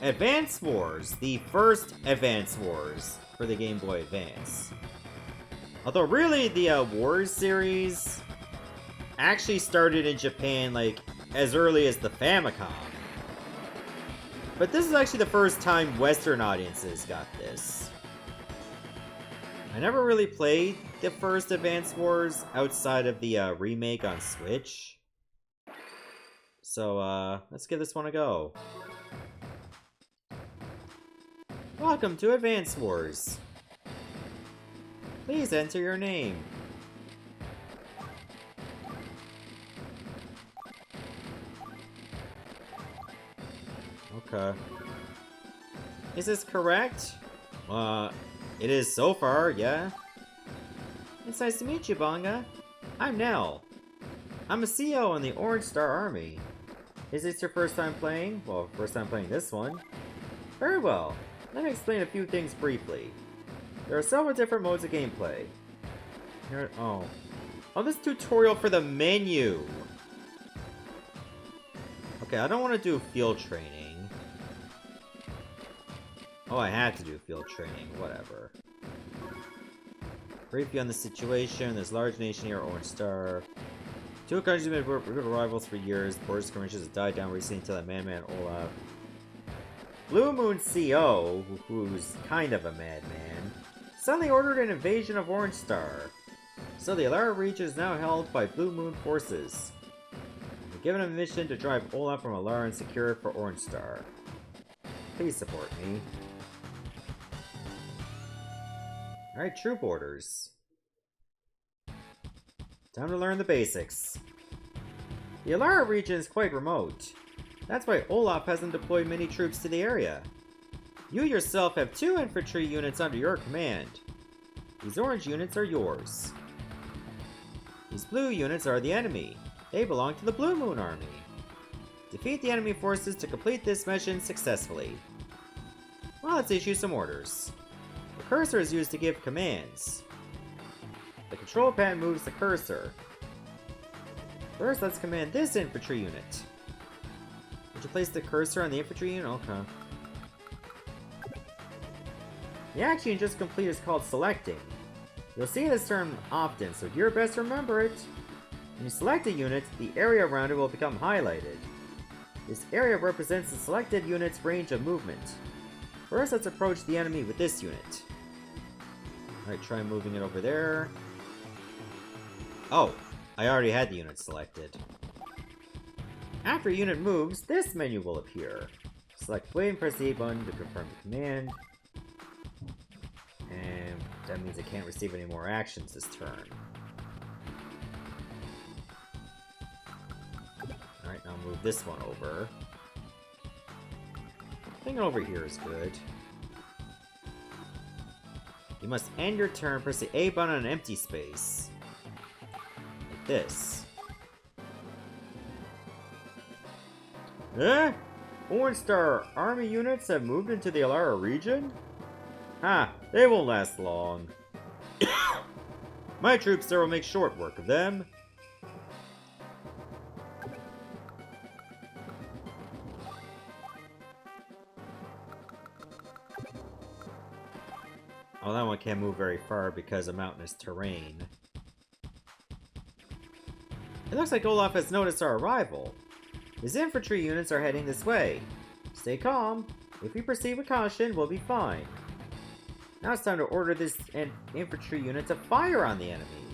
Advance Wars, the first Advance Wars for the Game Boy Advance. Although really the Wars series actually started in Japan like as early as the Famicom. But this is actually the first time Western audiences got this. I never really played the first Advance Wars outside of the remake on Switch. So let's give this one a go. Welcome to Advance Wars. Please enter your name. Okay. Is this correct? It is so far, yeah. It's nice to meet you, Banga. I'm Nell. I'm a CO in the Orange Star Army. Is this your first time playing? Well, first time playing this one. Very well. Let me explain a few things briefly. There are several different modes of gameplay. Here, oh, this tutorial for the menu. Okay, I don't want to do field training. Oh, I had to do field training. Whatever. Brief you on the situation. There's a large nation here, Orange Star. Two countries have been rivals for years. Border skirmishes have died down recently until that man Olaf. Blue Moon CO, who's kind of a madman, suddenly ordered an invasion of Orange Star. So the Alara region is now held by Blue Moon forces. We're given a mission to drive Olaf from Alara and secure it for Orange Star. Please support me. Alright, troop orders. Time to learn the basics. The Alara region is quite remote. That's why Olaf hasn't deployed many troops to the area. You yourself have 2 infantry units under your command. These orange units are yours. These blue units are the enemy. They belong to the Blue Moon Army. Defeat the enemy forces to complete this mission successfully. Well, let's issue some orders. The cursor is used to give commands. The control pad moves the cursor. First, let's command this infantry unit. Would you place the cursor on the infantry unit? Okay. The action you just completed is called selecting. You'll see this term often, so do your best to remember it. When you select a unit, the area around it will become highlighted. This area represents the selected unit's range of movement. First, let's approach the enemy with this unit. Alright, try moving it over there. Oh, I already had the unit selected. After a unit moves, this menu will appear. Select wait and press the A button to confirm the command. And that means I can't receive any more actions this turn. Alright, now move this one over. I think over here is good. You must end your turn, press the A button on an empty space. Like this. Eh? Orange Star Army units have moved into the Alara region? Ha! They won't last long. My troops there will make short work of them. Oh, that one can't move very far because of mountainous terrain. It looks like Olaf has noticed our arrival. His infantry units are heading this way. Stay calm. If we proceed with caution, we'll be fine. Now it's time to order this infantry unit to fire on the enemy.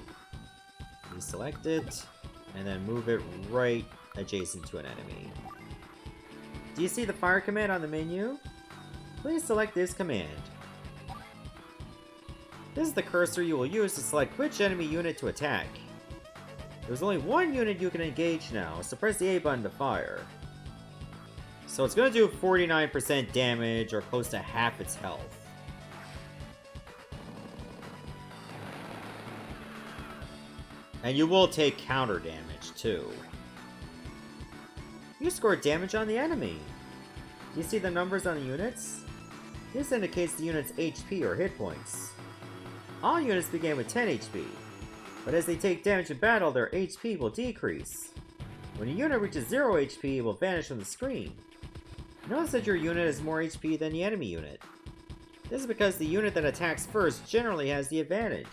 Deselect it, and then move it right adjacent to an enemy. Do you see the fire command on the menu? Please select this command. This is the cursor you will use to select which enemy unit to attack. There's only one unit you can engage now, so press the A button to fire. So it's going to do 49% damage, or close to half its health. And you will take counter damage, too. You scored damage on the enemy. Do you see the numbers on the units? This indicates the unit's HP or hit points. All units begin with 10 HP. But as they take damage in battle, their HP will decrease. When a unit reaches 0 HP, it will vanish from the screen. Notice that your unit has more HP than the enemy unit. This is because the unit that attacks first generally has the advantage.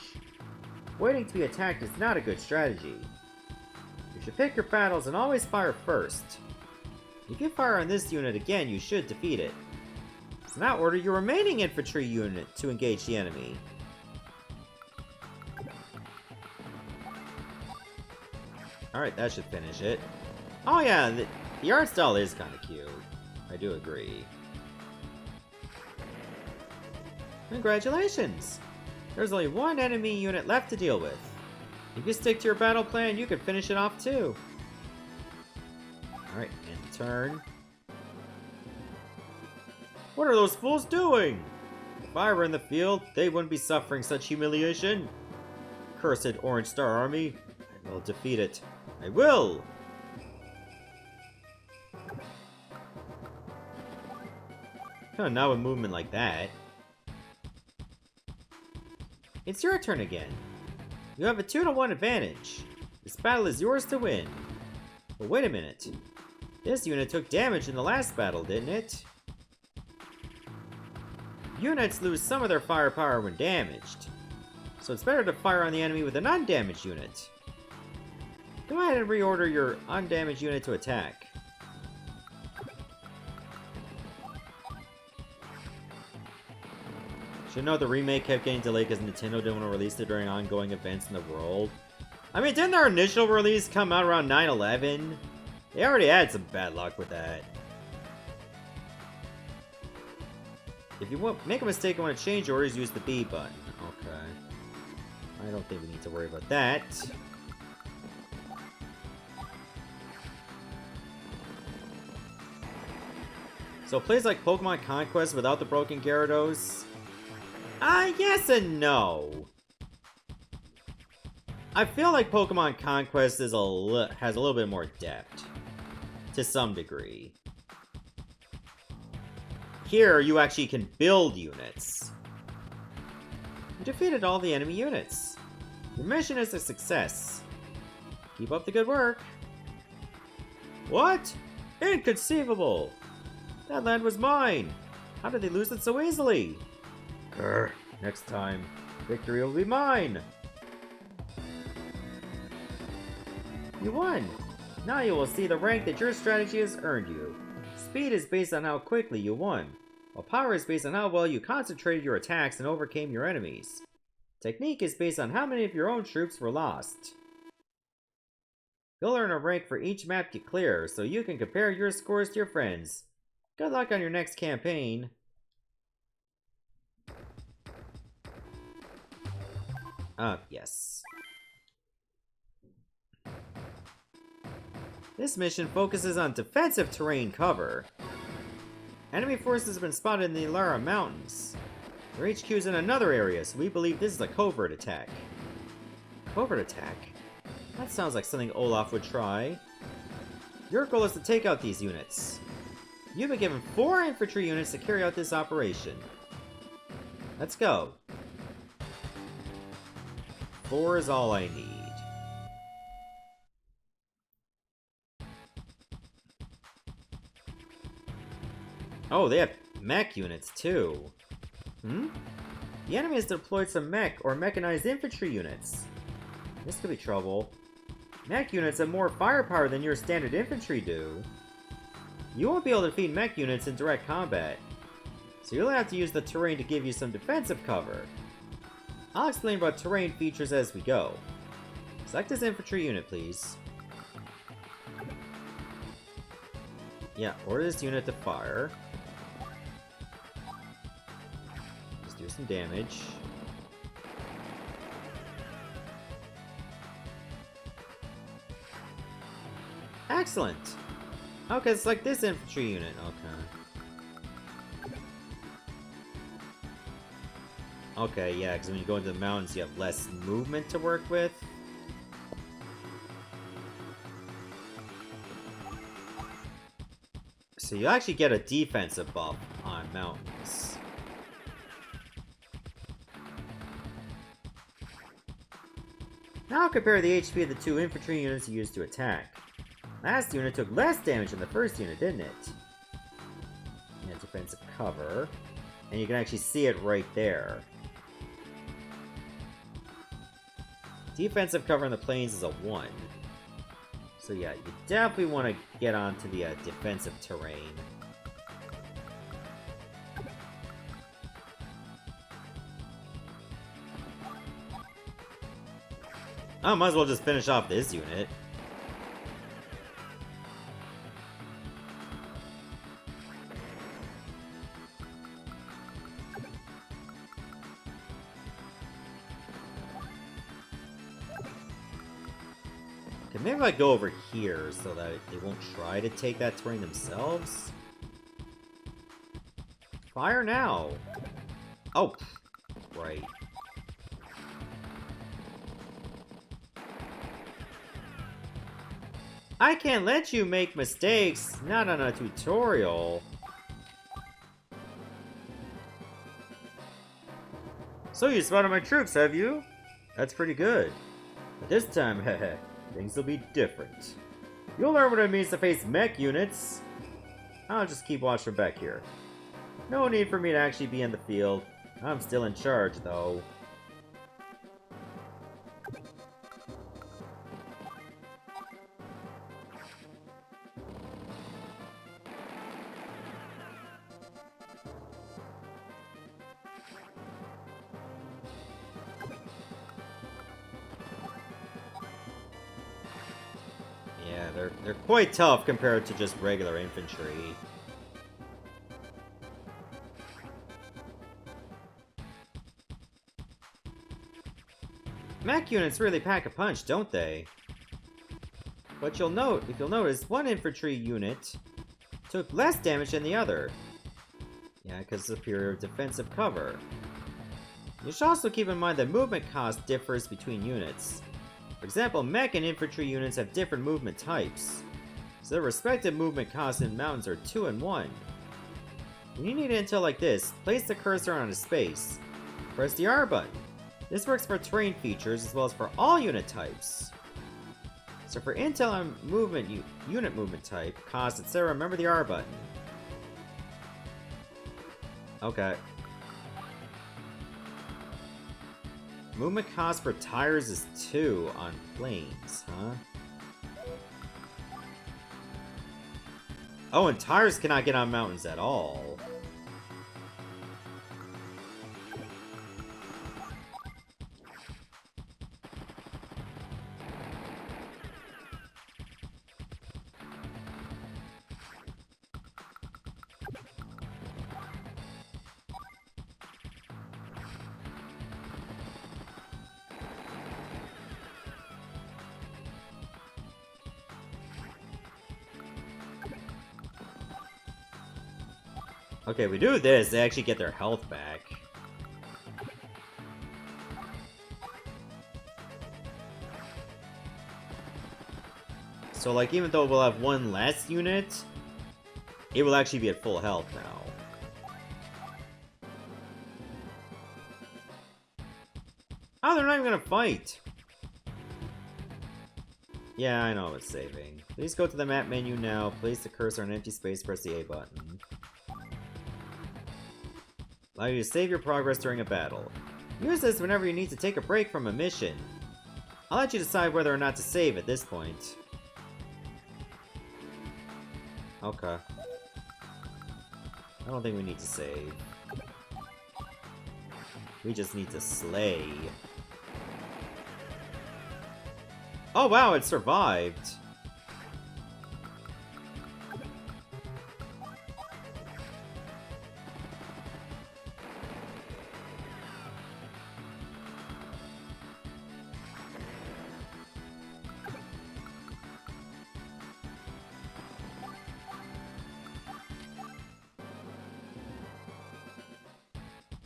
Waiting to be attacked is not a good strategy. You should pick your battles and always fire first. If you fire on this unit again, you should defeat it. So now order your remaining infantry unit to engage the enemy. Alright, that should finish it. Oh yeah, the art style is kind of cute. I do agree. Congratulations! There's only one enemy unit left to deal with. If you stick to your battle plan, you can finish it off too. Alright, end turn. What are those fools doing? If I were in the field, they wouldn't be suffering such humiliation. Cursed Orange Star Army. I will defeat it. I will! Oh, not with movement like that. It's your turn again. You have a 2-to-1 advantage. This battle is yours to win. But wait a minute. This unit took damage in the last battle, didn't it? Units lose some of their firepower when damaged. So it's better to fire on the enemy with an undamaged unit. Go ahead and reorder your undamaged unit to attack. Should know the remake kept getting delayed because Nintendo didn't want to release it during ongoing events in the world. I mean, didn't their initial release come out around 9/11? They already had some bad luck with that. If you make a mistake and want to change orders, use the B button. Okay. I don't think we need to worry about that. So plays like Pokemon Conquest without the broken Gyarados? Yes and no. I feel like Pokemon Conquest is has a little bit more depth. To some degree. Here, you actually can build units. You defeated all the enemy units. Your mission is a success. Keep up the good work. What? Inconceivable! That land was mine! How did they lose it so easily? Grr, next time, victory will be mine! You won! Now you will see the rank that your strategy has earned you. Speed is based on how quickly you won, while power is based on how well you concentrated your attacks and overcame your enemies. Technique is based on how many of your own troops were lost. You'll earn a rank for each map you clear, so you can compare your scores to your friends. Good luck on your next campaign. Yes. This mission focuses on defensive terrain cover. Enemy forces have been spotted in the Ilara Mountains. Their HQ is in another area, so we believe this is a covert attack. Covert attack? That sounds like something Olaf would try. Your goal is to take out these units. You've been given 4 infantry units to carry out this operation. Let's go. 4 is all I need. Oh, they have mech units too. The enemy has deployed some mech or mechanized infantry units. This could be trouble. Mech units have more firepower than your standard infantry do. You won't be able to defeat mech units in direct combat, so you'll have to use the terrain to give you some defensive cover. I'll explain about terrain features as we go. Select this infantry unit, please. Yeah, order this unit to fire. Just do some damage. Excellent! Okay, it's like this infantry unit. Okay. Okay, yeah, because when you go into the mountains, you have less movement to work with. So you actually get a defensive buff on mountains. Now compare the HP of the 2 infantry units you used to attack. Last unit took less damage than the first unit, didn't it? Yeah, defensive cover. And you can actually see it right there. Defensive cover in the plains is a 1. So yeah, you definitely want to get onto the defensive terrain. I might as well just finish off this unit. Okay, maybe if I go over here so that they won't try to take that terrain themselves. Fire now! Oh, right. I can't let you make mistakes, not on a tutorial. So you spotted my troops, have you? That's pretty good. But this time, heh, things will be different. You'll learn what it means to face mech units. I'll just keep watch from back here. No need for me to actually be in the field. I'm still in charge, though. Yeah, they're quite tough compared to just regular infantry. Mech units really pack a punch, don't they? But if you'll notice, one infantry unit took less damage than the other. Yeah, because of superior defensive cover. You should also keep in mind that movement cost differs between units. For example, mech and infantry units have different movement types, so their respective movement costs in mountains are 2 and 1. When you need intel like this, place the cursor on a space. Press the R button. This works for terrain features as well as for all unit types. So for intel on movement, unit movement type, cost, etc., remember the R button. Okay. Movement cost for tires is 2 on planes, huh? Oh, and tires cannot get on mountains at all. Okay, we do this, they actually get their health back. So, like, even though we'll have one less unit, it will actually be at full health now. Oh, they're not even gonna fight! Yeah, I know it's saving. Please go to the map menu now, place the cursor on an empty space, press the A button. Allow you to save your progress during a battle. Use this whenever you need to take a break from a mission. I'll let you decide whether or not to save at this point. Okay. I don't think we need to save. We just need to slay. Oh wow, it survived!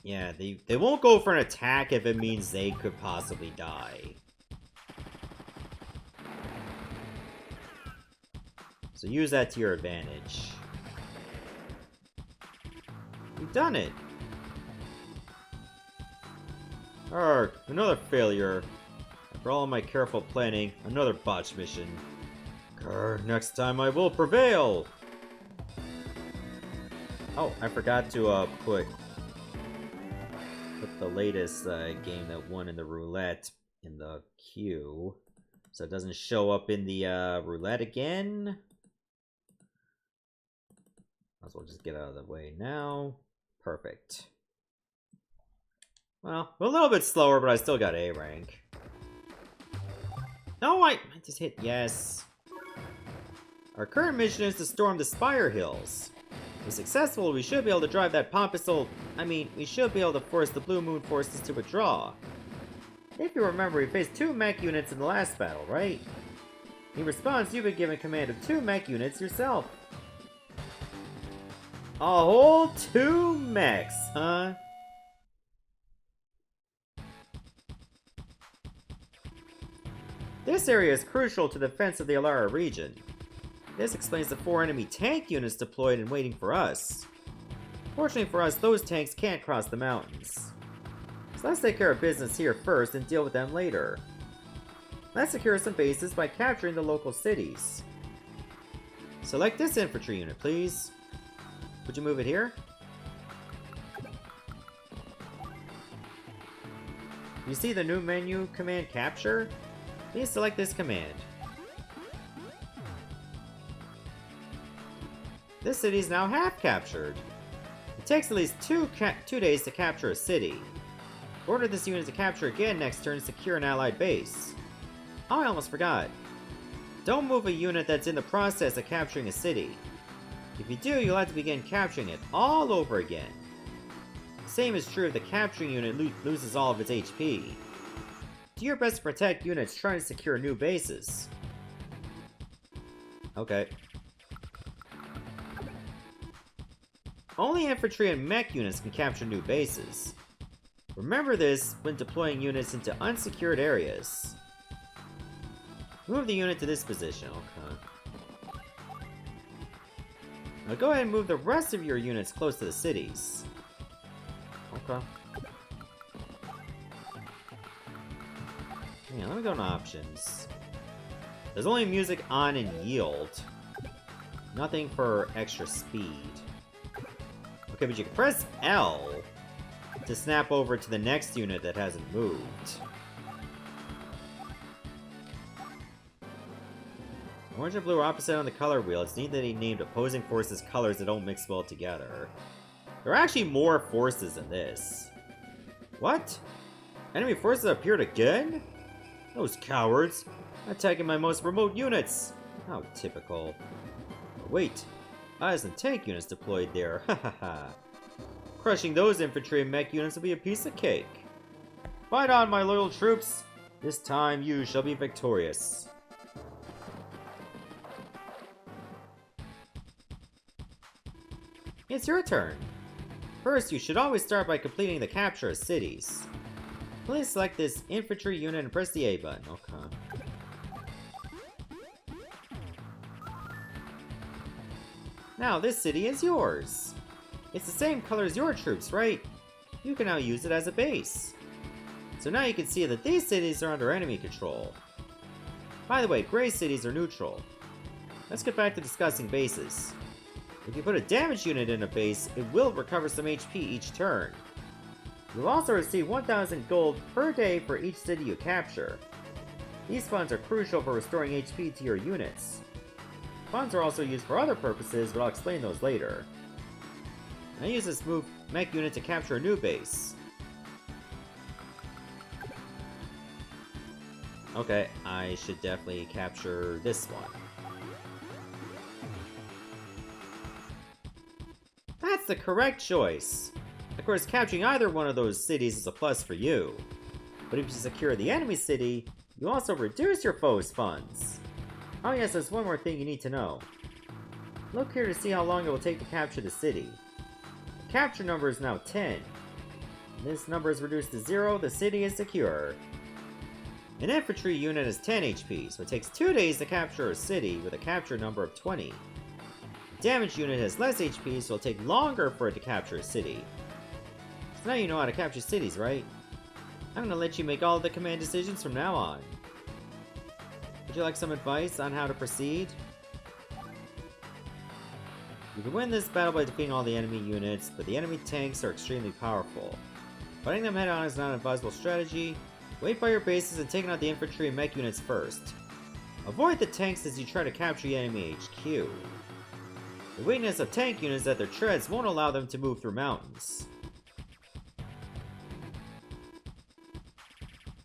Yeah, they won't go for an attack if it means they could possibly die. So use that to your advantage. You've done it! Arrgh, another failure. After all of my careful planning, another botched mission. Grr, next time I will prevail! Oh, I forgot to put the latest game that won in the roulette in the queue, so it doesn't show up in the roulette again. Might as well just get out of the way now. Perfect. Well, a little bit slower, but I still got A rank. No, I just hit yes. Our current mission is to storm the Spire Hills. If successful, we should be able to drive that pompous old... we should be able to force the Blue Moon forces to withdraw. If you remember, we faced 2 mech units in the last battle, right? In response, you've been given command of 2 mech units yourself. A whole 2 mechs, huh? This area is crucial to the defense of the Alara region. This explains the 4 enemy tank units deployed and waiting for us. Fortunately for us, those tanks can't cross the mountains. So let's take care of business here first and deal with them later. Let's secure some bases by capturing the local cities. Select this infantry unit, please. Would you move it here? You see the new menu command capture? Please select this command. This city is now half captured. It takes at least 2 days to capture a city. Order this unit to capture again next turn to secure an allied base. Oh, I almost forgot. Don't move a unit that's in the process of capturing a city. If you do, you'll have to begin capturing it all over again. The same is true if the capturing unit loses all of its HP. Do your best to protect units trying to secure new bases. Okay. Only infantry and mech units can capture new bases. Remember this when deploying units into unsecured areas. Move the unit to this position, okay. Now go ahead and move the rest of your units close to the cities. Okay. Yeah, let me go to options. There's only music on and yield. Nothing for extra speed. Okay, but you can press L to snap over to the next unit that hasn't moved. Orange and blue are opposite on the color wheel. It's neat that he named opposing forces colors that don't mix well together. There are actually more forces in this. What? Enemy forces appeared again? Those cowards! Attacking my most remote units! How typical. But wait, eyes and tank units deployed there, hahaha. Crushing those infantry and mech units will be a piece of cake. Fight on, my loyal troops! This time you shall be victorious. It's your turn. First, you should always start by completing the capture of cities. Please select this infantry unit and press the A button. Okay. Now, this city is yours. It's the same color as your troops, right? You can now use it as a base. So now you can see that these cities are under enemy control. By the way, gray cities are neutral. Let's get back to discussing bases. If you put a damage unit in a base, it will recover some HP each turn. You'll also receive 1,000 gold per day for each city you capture. These funds are crucial for restoring HP to your units. Funds are also used for other purposes, but I'll explain those later. I use this mech unit to capture a new base. Okay, I should definitely capture this one. That's the correct choice. Of course, capturing either one of those cities is a plus for you. But if you secure the enemy city, you also reduce your foe's funds. Oh yes, there's one more thing you need to know. Look here to see how long it will take to capture the city. The capture number is now 10. When this number is reduced to 0, the city is secure. An infantry unit has 10 HP, so it takes 2 days to capture a city with a capture number of 20. A damage unit has less HP, so it'll take longer for it to capture a city. So now you know how to capture cities, right? I'm gonna let you make all the command decisions from now on. Would you like some advice on how to proceed? You can win this battle by defeating all the enemy units, but the enemy tanks are extremely powerful. Fighting them head-on is not an advisable strategy. Wait by your bases and take out the infantry and mech units first. Avoid the tanks as you try to capture the enemy HQ. The weakness of tank units is that their treads won't allow them to move through mountains.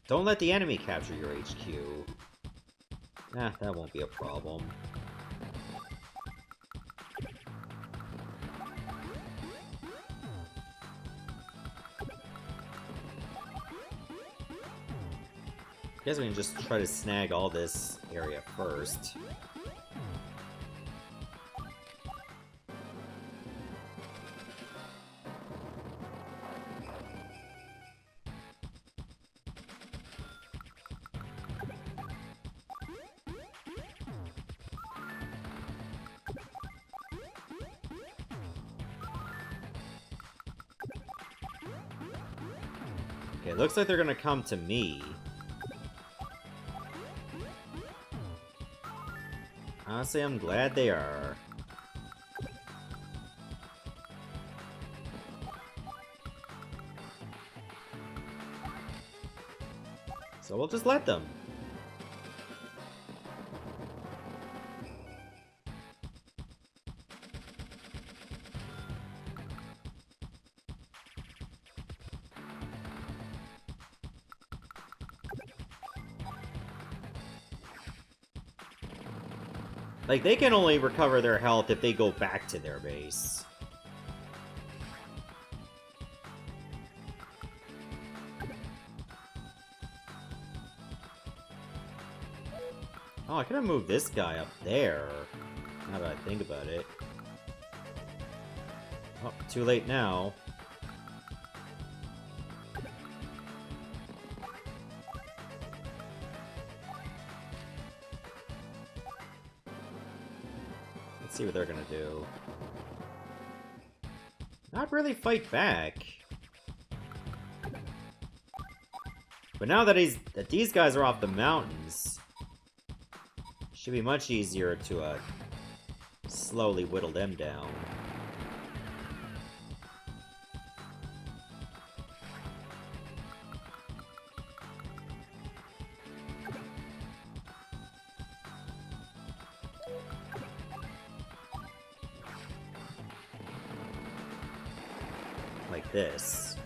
Don't let the enemy capture your HQ. Nah, that won't be a problem. Guess we can just try to snag all this area first. Okay, looks like they're gonna come to me. Honestly, I'm glad they are. So we'll just let them. Like, they can only recover their health if they go back to their base. Oh, I could have moved this guy up there. Now that I think about it. Oh, too late now. Let's see what they're gonna do. Not really fight back. But now that these guys are off the mountains, it should be much easier to slowly whittle them down. Like this.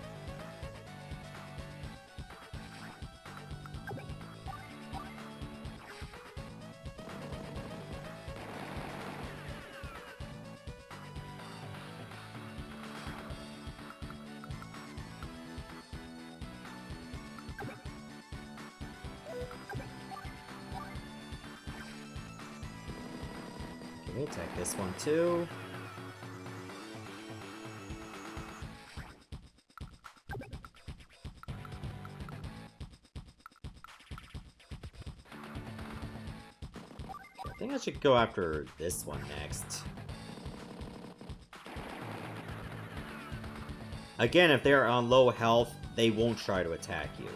Okay, attack this one too. I think I should go after this one next. Again, if they're on low health, they won't try to attack you.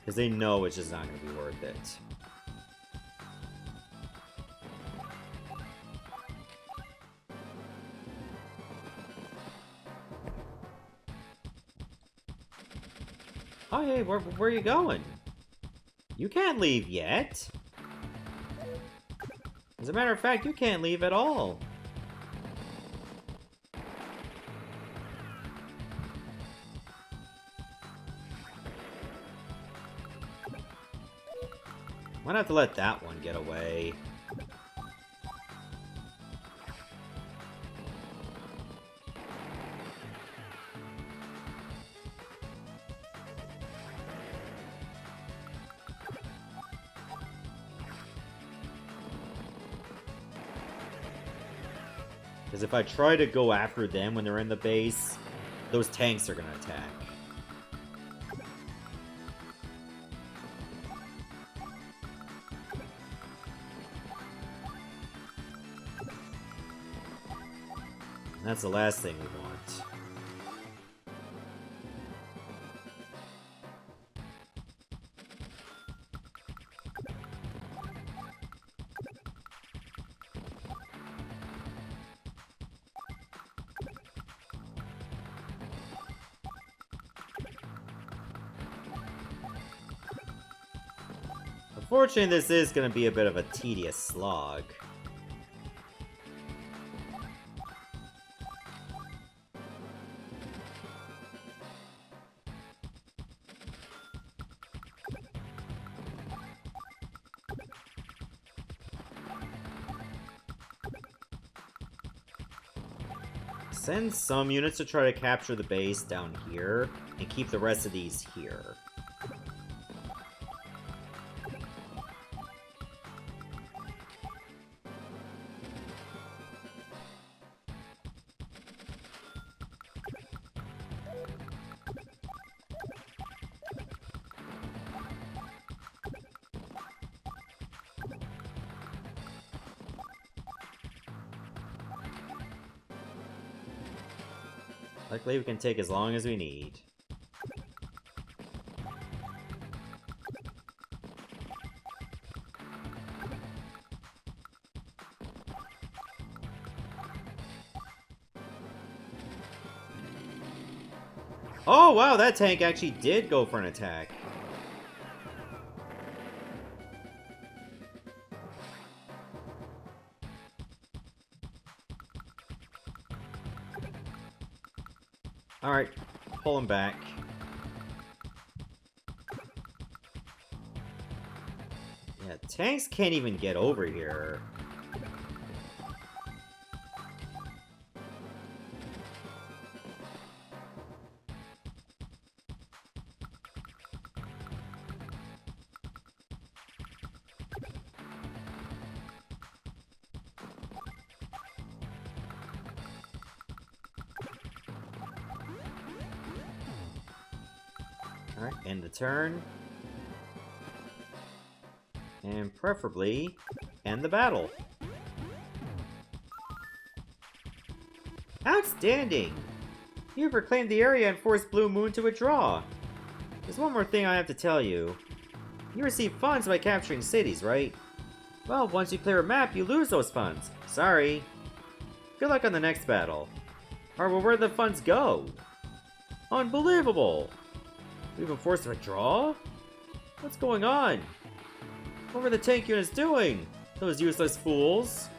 Because they know it's just not going to be worth it. Oh, hey, where are you going? You can't leave yet. As a matter of fact, you can't leave at all. Might have to let that one get away. Because if I try to go after them when they're in the base, those tanks are going to attack. And that's the last thing we want. Unfortunately, this is going to be a bit of a tedious slog. Send some units to try to capture the base down here, and keep the rest of these here. Luckily, we can take as long as we need. Oh, wow, that tank actually did go for an attack. Alright, pull him back. Yeah, tanks can't even get over here. Alright, end the turn. And preferably, end the battle. Outstanding! You've reclaimed the area and forced Blue Moon to withdraw. There's one more thing I have to tell you. You receive funds by capturing cities, right? Well, once you clear a map, you lose those funds. Sorry. Good luck on the next battle. Or well, where'd the funds go? Unbelievable! We've been forced to withdraw? What's going on? What were the tank units doing? Those useless fools.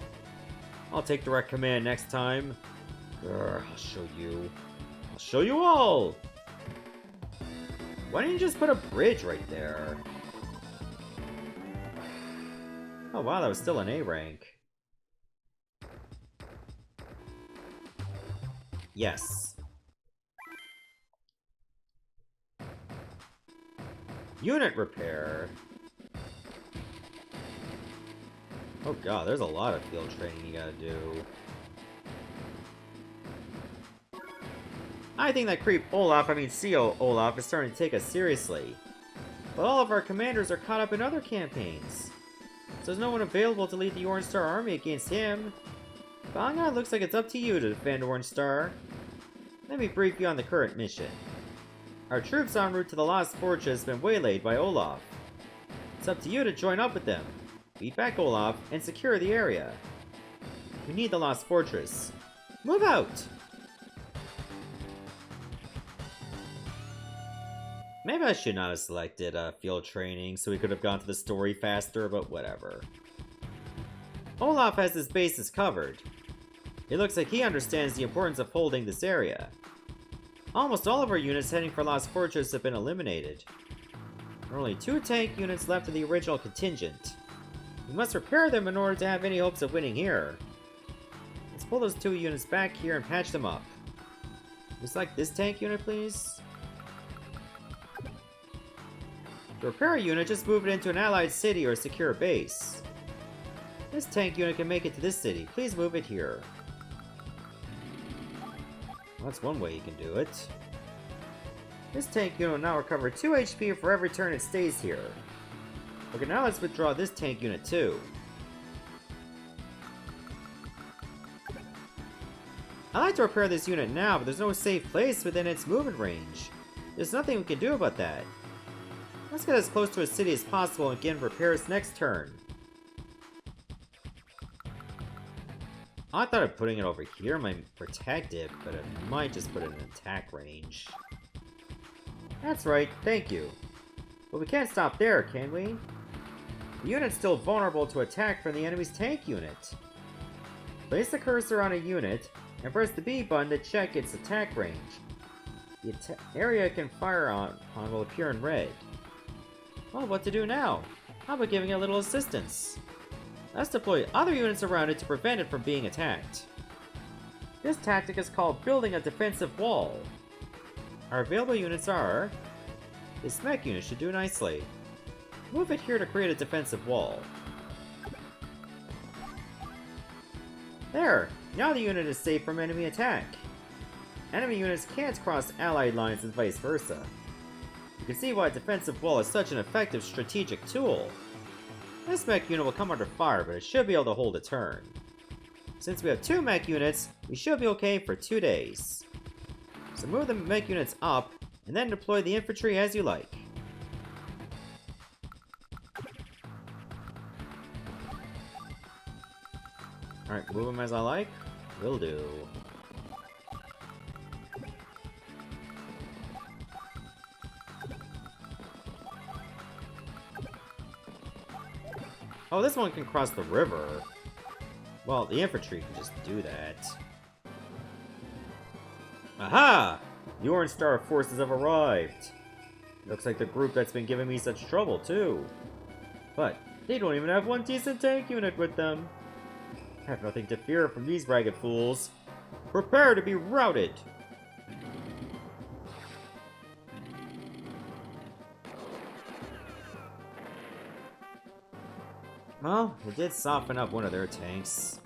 I'll take direct command next time. Grr, I'll show you. I'll show you all! Why didn't you just put a bridge right there? Oh wow, that was still an A rank. Yes. Unit repair. Oh god, there's a lot of field training you gotta do. I think that creep Olaf, CO Olaf, is starting to take us seriously. But all of our commanders are caught up in other campaigns. So there's no one available to lead the Orange Star army against him. Bangaa, looks like it's up to you to defend Orange Star. Let me brief you on the current mission. Our troops en route to the Lost Fortress have been waylaid by Olaf. It's up to you to join up with them, beat back Olaf, and secure the area. We need the Lost Fortress. Move out! Maybe I should not have selected field training so we could have gone to the story faster, but whatever. Olaf has his bases covered. It looks like he understands the importance of holding this area. Almost all of our units heading for Lost Fortress have been eliminated. There are only 2 tank units left of the original contingent. We must repair them in order to have any hopes of winning here. Let's pull those 2 units back here and patch them up. Just like this tank unit, please. To repair a unit, just move it into an allied city or secure base. This tank unit can make it to this city. Please move it here. Well, that's one way you can do it. This tank unit will now recover 2 HP for every turn it stays here. Okay, now let's withdraw this tank unit too. I'd like to repair this unit now, but there's no safe place within its movement range. There's nothing we can do about that. Let's get as close to a city as possible and begin repairs next turn. I thought of putting it over here might protect it, but it might just put it in attack range. That's right, thank you. But we can't stop there, can we? The unit's still vulnerable to attack from the enemy's tank unit. Place the cursor on a unit and press the B button to check its attack range. The area it can fire on will appear in red. Well, what to do now? How about giving it a little assistance? Let's deploy other units around it to prevent it from being attacked. This tactic is called building a defensive wall. Our available units are... This mech unit should do nicely. Move it here to create a defensive wall. There! Now the unit is safe from enemy attack. Enemy units can't cross allied lines and vice versa. You can see why a defensive wall is such an effective strategic tool. This mech unit will come under fire, but it should be able to hold a turn. Since we have 2 mech units, we should be okay for 2 days. So move the mech units up, and then deploy the infantry as you like. Alright, move them as I like. Will do. Oh, this one can cross the river. Well, the infantry can just do that. Aha! The Orange Star forces have arrived. Looks like the group that's been giving me such trouble, too. But they don't even have one decent tank unit with them. I have nothing to fear from these ragged fools. Prepare to be routed! Well, we did soften up one of their tanks.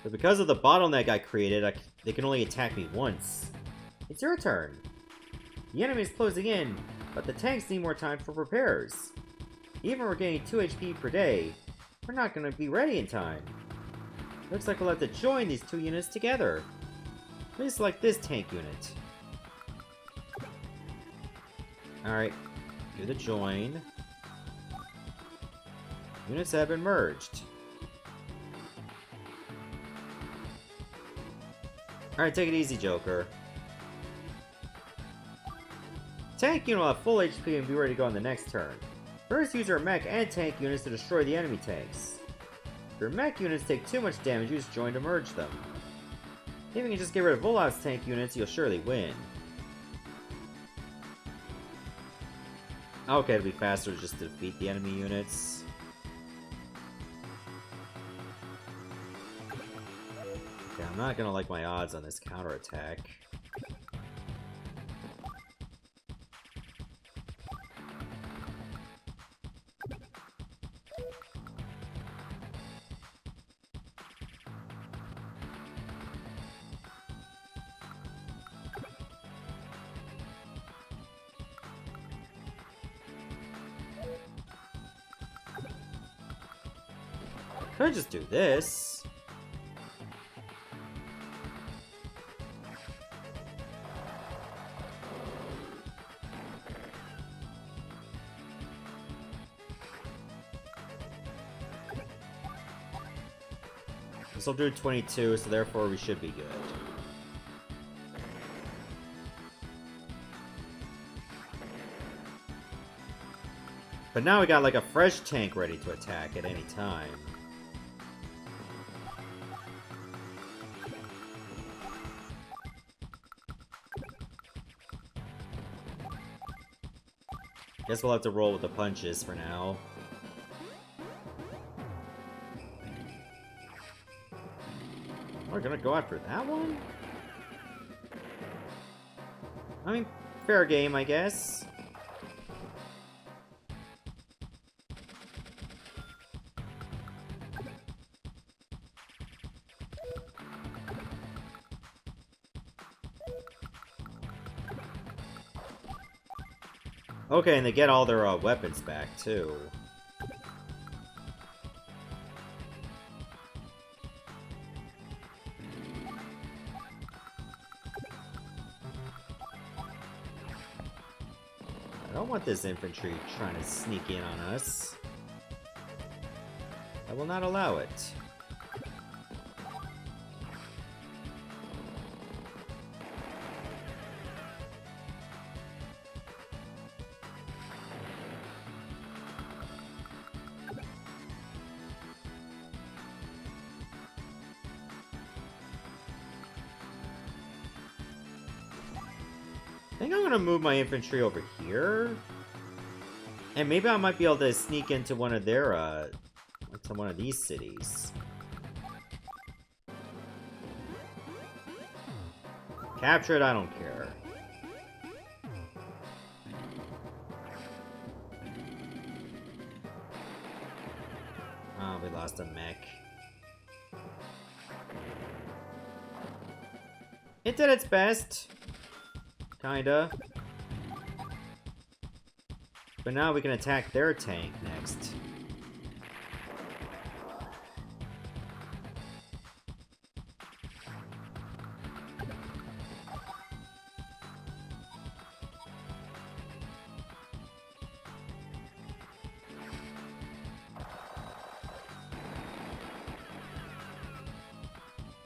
But because of the bottleneck I created, they can only attack me once. It's your turn. The enemy is closing in, but the tanks need more time for repairs. Even if we're getting 2 HP per day, we're not going to be ready in time. Looks like we'll have to join these 2 units together. Please select this tank unit. Alright, do the join. Units have been merged. Alright, take it easy, Joker. Tank unit will have full HP and be ready to go on the next turn. First, use your mech and tank units to destroy the enemy tanks. If your mech units take too much damage, use join to merge them. If you can just get rid of Olaf's tank units, you'll surely win. Okay, it'll be faster just to defeat the enemy units. Okay, I'm not gonna like my odds on this counterattack. Could just do this. This will do 22, so therefore we should be good. But now we got like a fresh tank ready to attack at any time. Guess we'll have to roll with the punches for now. We're gonna go after that one? I mean, fair game, I guess. Okay, and they get all their weapons back, too. I don't want this infantry trying to sneak in on us. I will not allow it. I think I'm gonna move my infantry over here. And maybe I might be able to sneak into one of their, into one of these cities. Capture it, I don't care. Oh, we lost a mech. It did its best. Kinda. But now we can attack their tank next.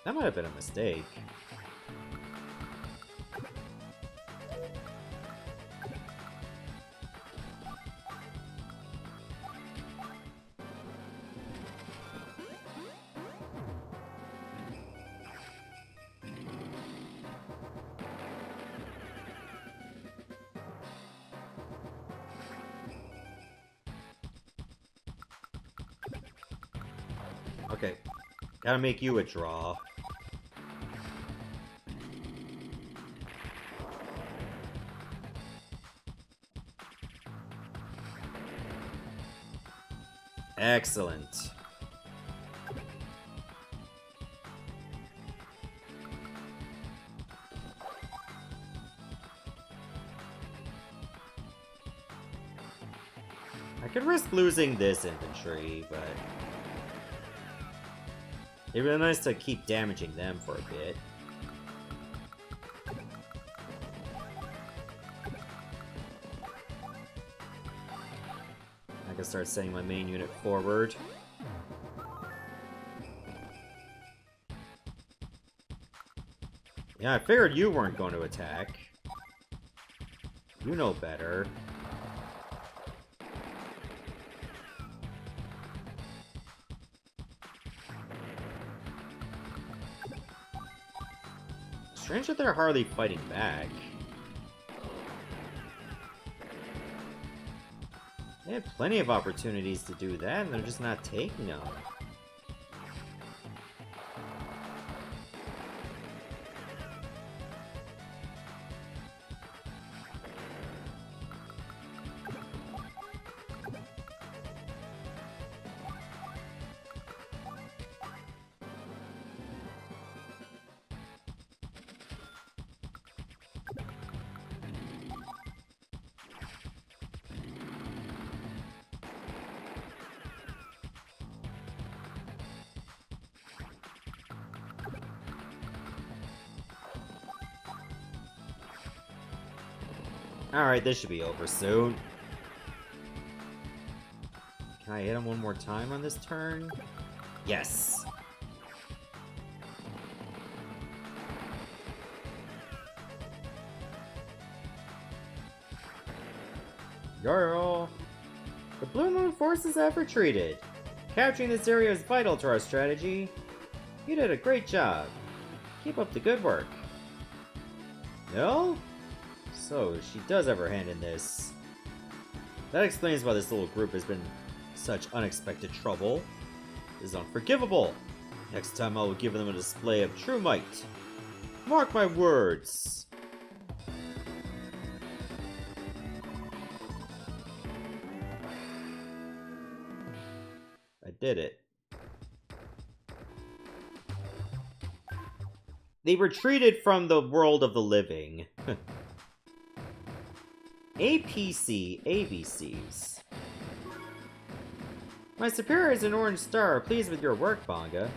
That might have been a mistake. Okay. Gotta make you a draw. Excellent. I could risk losing this infantry, but it'd be nice to keep damaging them for a bit. I can start sending my main unit forward. Yeah, I figured you weren't going to attack. You know better. Strange that they're hardly fighting back. They had plenty of opportunities to do that, and they're just not taking them. Alright, this should be over soon. Can I hit him one more time on this turn? Yes! Girl! The Blue Moon forces have retreated. Capturing this area is vital to our strategy. You did a great job. Keep up the good work. No? So, she does have her hand in this. That explains why this little group has been such unexpected trouble. This is unforgivable. Next time I will give them a display of true might. Mark my words. I did it. They retreated from the world of the living. APC ABCs. My superiors in Orange Star are pleased with your work, Bangaa.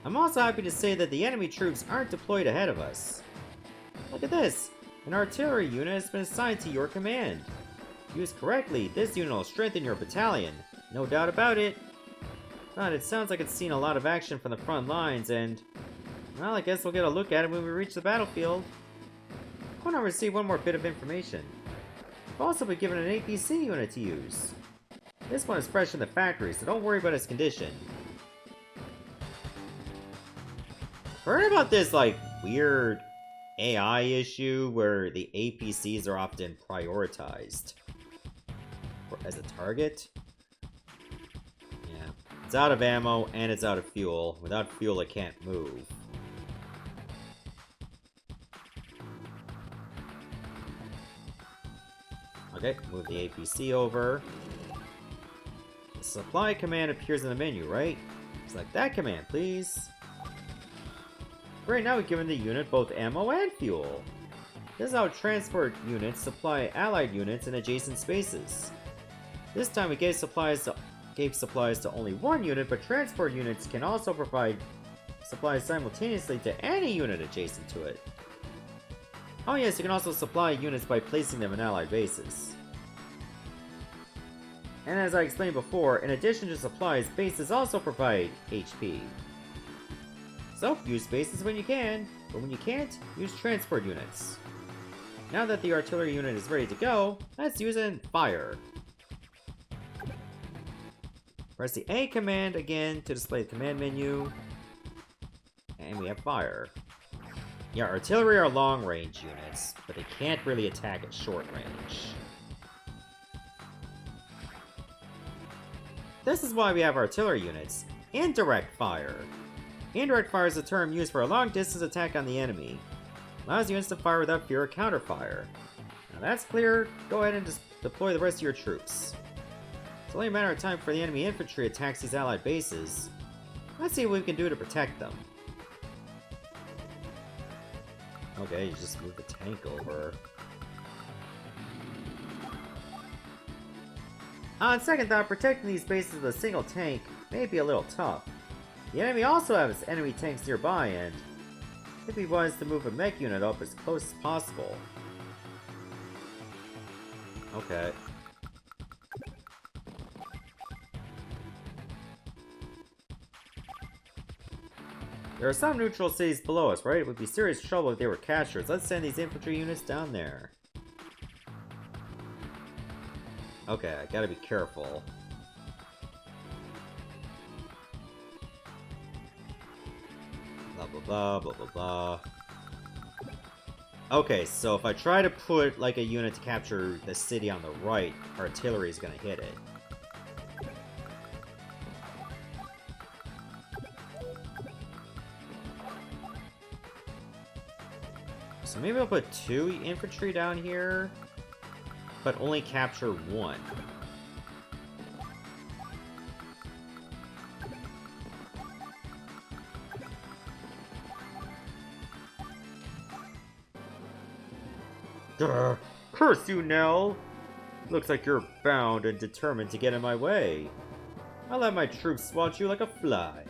I'm also happy to say that the enemy troops aren't deployed ahead of us. Look at this! An artillery unit has been assigned to your command. Used correctly, this unit will strengthen your battalion. No doubt about it. But it sounds like it's seen a lot of action from the front lines, and well, I guess we'll get a look at it when we reach the battlefield. I want to receive one more bit of information. I've also been given an APC unit to use. This one is fresh in the factory, so don't worry about its condition. Heard about this, like, weird AI issue where the APCs are often prioritized as a target. Yeah. It's out of ammo and it's out of fuel. Without fuel, it can't move. Okay, move the APC over. The supply command appears in the menu, right? Select that command, please. Right now we've given the unit both ammo and fuel. This is how transport units supply allied units in adjacent spaces. This time we gave supplies to only one unit, but transport units can also provide supplies simultaneously to any unit adjacent to it. Oh yes, you can also supply units by placing them in allied bases. And as I explained before, in addition to supplies, bases also provide HP. So, use bases when you can, but when you can't, use transport units. Now that the artillery unit is ready to go, let's use it and fire. Press the A command again to display the command menu. And we have fire. Yeah, artillery are long-range units, but they can't really attack at short range. This is why we have artillery units. Indirect fire. Indirect fire is a term used for a long-distance attack on the enemy. Allows units to fire without fear of counterfire. Now that's clear, go ahead and just deploy the rest of your troops. It's only a matter of time before the enemy infantry attacks these allied bases. Let's see what we can do to protect them. Okay, you just move the tank over. On second thought, protecting these bases with a single tank may be a little tough. The enemy also has enemy tanks nearby, and I think we want us to move a mech unit up as close as possible. Okay. There are some neutral cities below us, right? It would be serious trouble if they were captured. Let's send these infantry units down there. Okay, I gotta be careful. Blah, blah, blah, blah, blah, blah. Okay, so if I try to put, like, a unit to capture the city on the right, artillery is gonna hit it. So maybe I'll put 2 infantry down here, but only capture 1. Grr, curse you, Nell! Looks like you're bound and determined to get in my way. I'll let my troops swat you like a fly.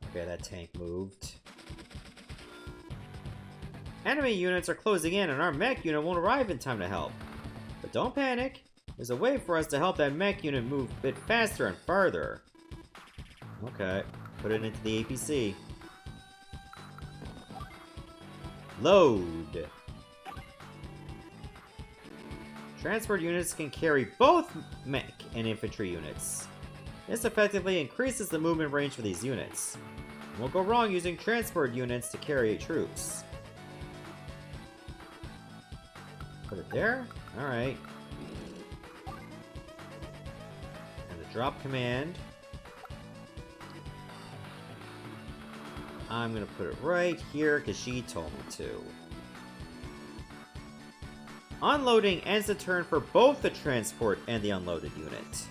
Okay, that tank moved. Enemy units are closing in and our mech unit won't arrive in time to help. But don't panic. There's a way for us to help that mech unit move a bit faster and farther. Okay, put it into the APC. Load. Transport units can carry both mech and infantry units. This effectively increases the movement range for these units. Won't go wrong using transport units to carry troops. Put it there? Alright. And the drop command. I'm gonna put it right here because she told me to. Unloading ends the turn for both the transport and the unloaded unit.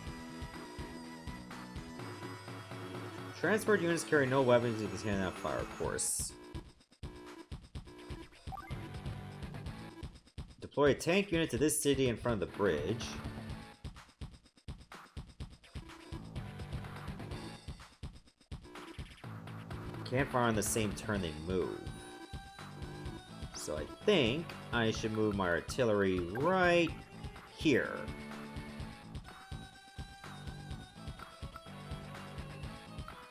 Transport units carry no weapons if you cannot fire, of course. Deploy a tank unit to this city in front of the bridge. Can't fire on the same turn they move. So I think I should move my artillery right here.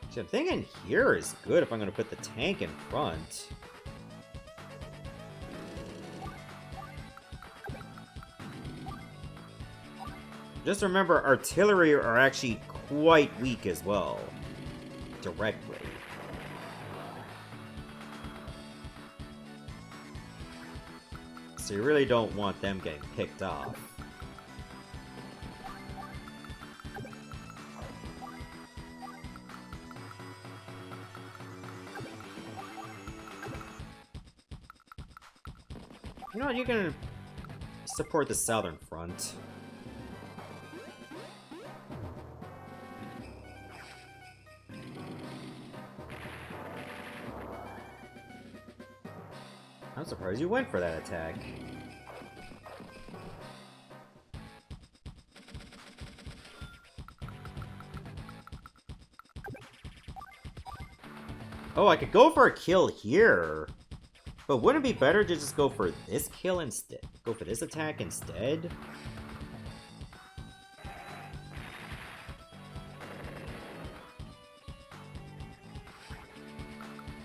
Actually, I'm thinking here is good if I'm going to put the tank in front. Just remember, artillery are actually quite weak as well. directly. So you really don't want them getting picked off. You know what, you can support the southern front. I'm surprised you went for that attack. Oh, I could go for a kill here. But wouldn't it be better to just go for this kill instead? Go for this attack instead?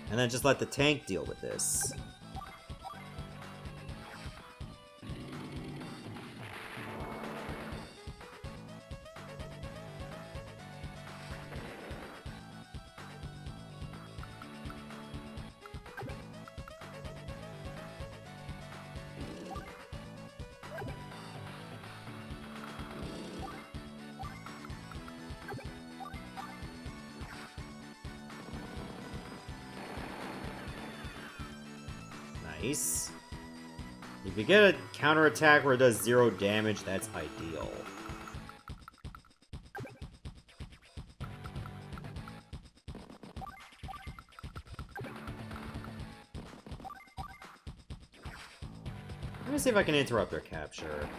And then just let the tank deal with this. Nice. If you get a counterattack where it does 0 damage, that's ideal. Let me see if I can interrupt their capture.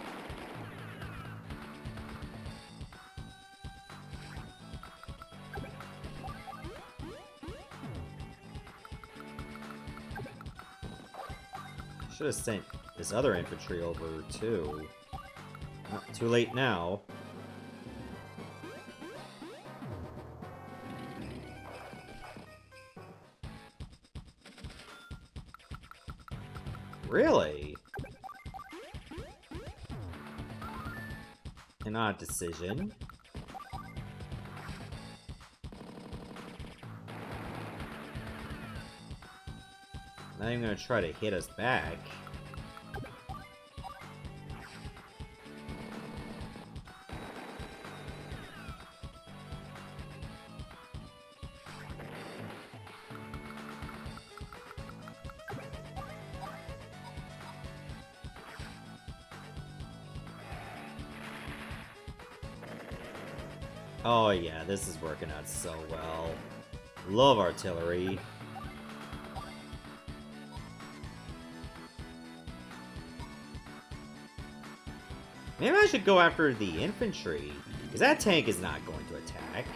Should have sent this other infantry over too. Not too late now. Really? An odd decision. Not even gonna try to hit us back. Oh yeah, this is working out so well. Love artillery. Maybe I should go after the infantry, because that tank is not going to attack.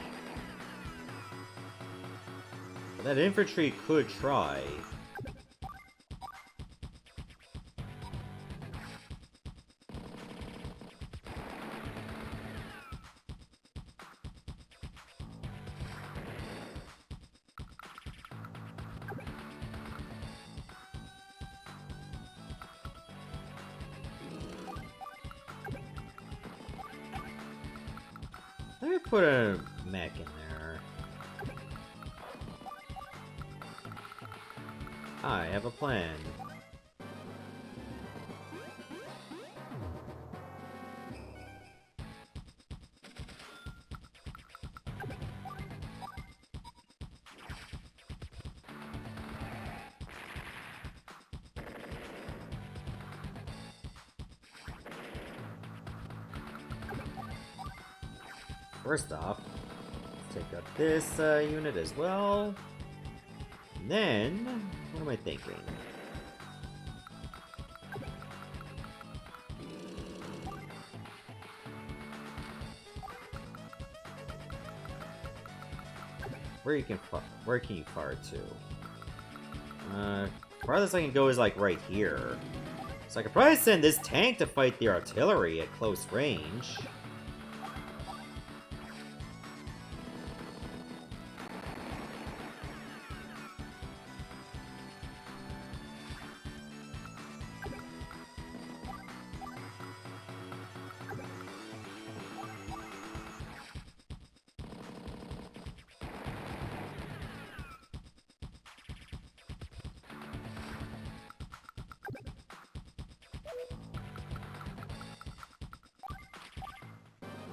But that infantry could try. Let me put a mech in there. I have a plan. First off, let's take out this unit as well. And then, what am I thinking? Where can you fire to? Farthest I can go is like right here. So I could probably send this tank to fight the artillery at close range.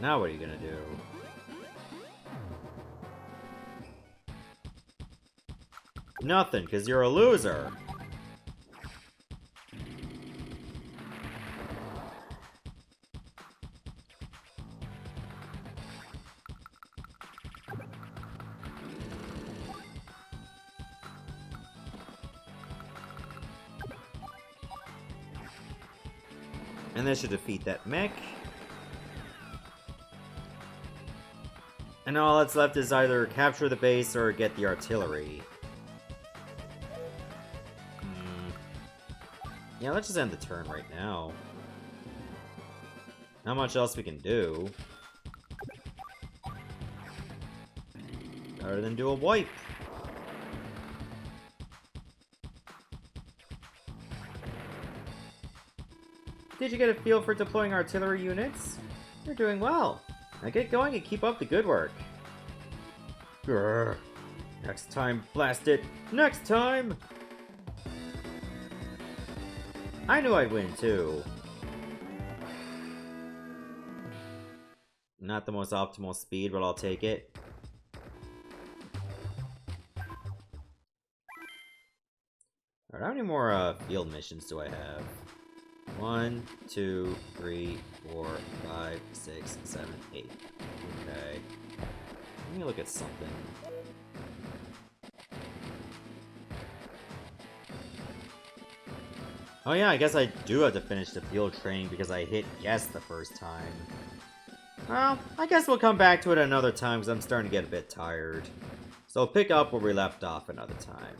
Now what are you gonna do? Nothing, because you're a loser. And this should defeat that mech. And all that's left is either capture the base or get the artillery. Yeah, let's just end the turn right now. Not much else we can do. Other than do a wipe. Did you get a feel for deploying artillery units? You're doing well. Now get going and keep up the good work. Grr. Next time, blast it! Next time! I knew I'd win, too. Not the most optimal speed, but I'll take it. Alright, how many more field missions do I have? 1, 2, 3, 4, 5, 6, 7, 8. Okay. Let me look at something. Oh yeah, I guess I do have to finish the field training because I hit yes the first time. Well, I guess we'll come back to it another time because I'm starting to get a bit tired. So I'll pick up where we left off another time.